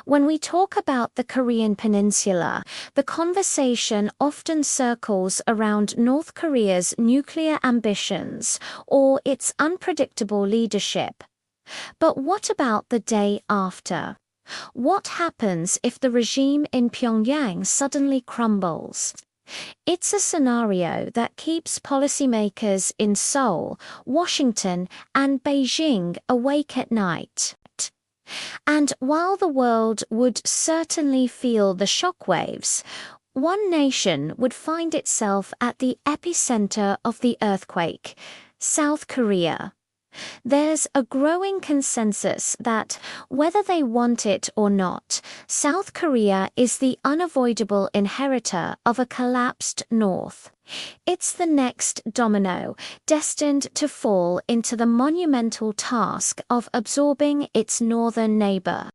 When we talk about the Korean Peninsula, the conversation often circles around North Korea's nuclear ambitions or its unpredictable leadership. But what about the day after? What happens if the regime in Pyongyang suddenly crumbles? It's a scenario that keeps policymakers in Seoul, Washington, and Beijing awake at night. And while the world would certainly feel the shockwaves, one nation would find itself at the epicenter of the earthquake: South Korea. There's a growing consensus that, whether they want it or not, South Korea is the unavoidable inheritor of a collapsed North. It's the next domino, destined to fall into the monumental task of absorbing its northern neighbor.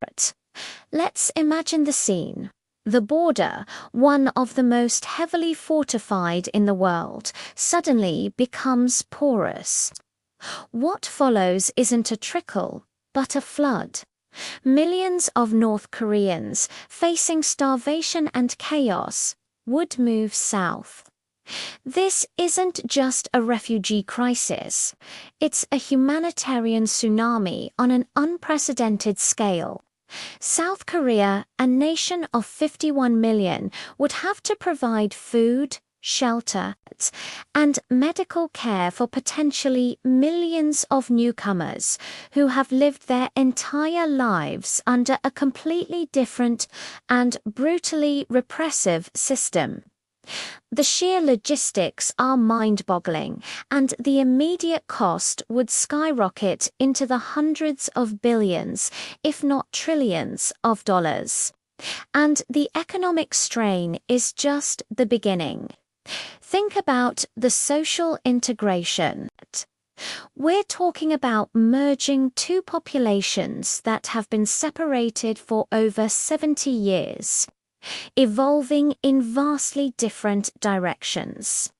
Let's imagine the scene. The border, one of the most heavily fortified in the world, suddenly becomes porous. What follows isn't a trickle, but a flood. Millions of North Koreans, facing starvation and chaos, would move south. This isn't just a refugee crisis. It's a humanitarian tsunami on an unprecedented scale. South Korea, a nation of 51 million, would have to provide food, shelter, and medical care for potentially millions of newcomers who have lived their entire lives under a completely different and brutally repressive system. The sheer logistics are mind-boggling, and the immediate cost would skyrocket into the hundreds of billions, if not trillions, of dollars. And the economic strain is just the beginning. Think about the social integration. We're talking about merging two populations that have been separated for over 70 years, evolving in vastly different directions.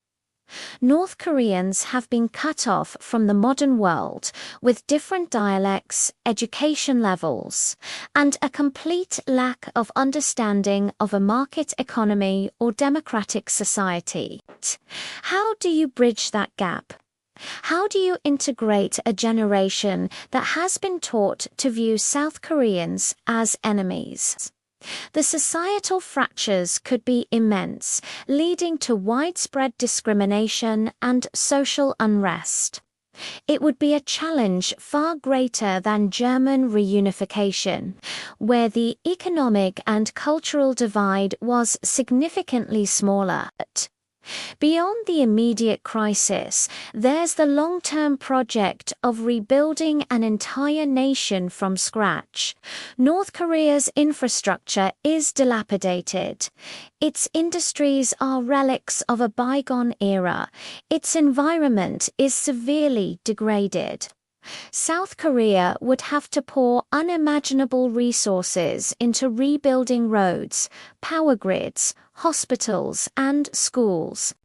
North Koreans have been cut off from the modern world with different dialects, education levels, and a complete lack of understanding of a market economy or democratic society. How do you bridge that gap? How do you integrate a generation that has been taught to view South Koreans as enemies? The societal fractures could be immense, leading to widespread discrimination and social unrest. It would be a challenge far greater than German reunification, where the economic and cultural divide was significantly smaller. Beyond the immediate crisis, there's the long-term project of rebuilding an entire nation from scratch. North Korea's infrastructure is dilapidated. Its industries are relics of a bygone era. Its environment is severely degraded. South Korea would have to pour unimaginable resources into rebuilding roads, power grids, hospitals, and schools.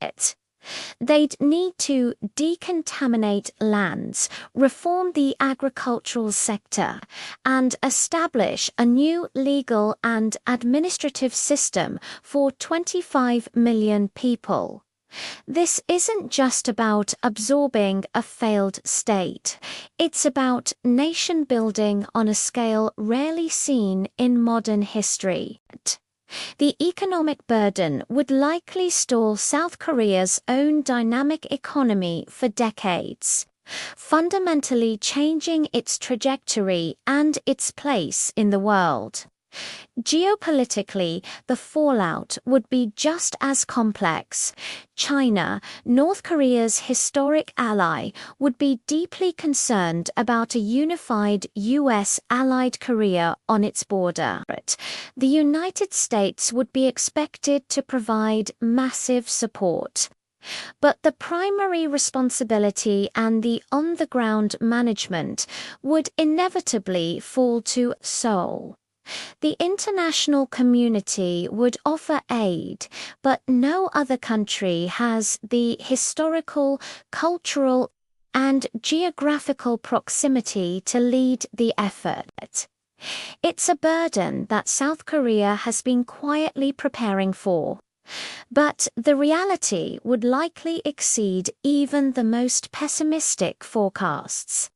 They'd need to decontaminate lands, reform the agricultural sector, and establish a new legal and administrative system for 25 million people. This isn't just about absorbing a failed state. It's about nation building on a scale rarely seen in modern history. The economic burden would likely stall South Korea's own dynamic economy for decades, fundamentally changing its trajectory and its place in the world. Geopolitically, the fallout would be just as complex. China, North Korea's historic ally, would be deeply concerned about a unified US-allied Korea on its border. The United States would be expected to provide massive support. But the primary responsibility and the on-the-ground management would inevitably fall to Seoul. The international community would offer aid, but no other country has the historical, cultural, and geographical proximity to lead the effort. It's a burden that South Korea has been quietly preparing for. But the reality would likely exceed even the most pessimistic forecasts.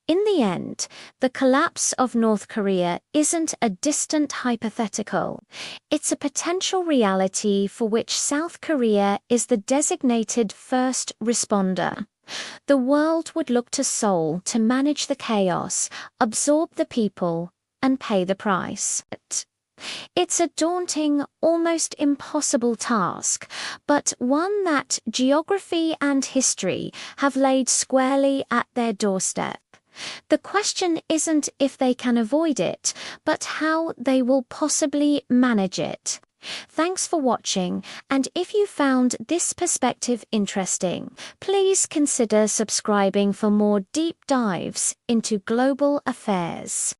In the end, the collapse of North Korea isn't a distant hypothetical. It's a potential reality for which South Korea is the designated first responder. The world would look to Seoul to manage the chaos, absorb the people, and pay the price. It's a daunting, almost impossible task, but one that geography and history have laid squarely at their doorstep. The question isn't if they can avoid it, but how they will possibly manage it. Thanks for watching, and if you found this perspective interesting, please consider subscribing for more deep dives into global affairs.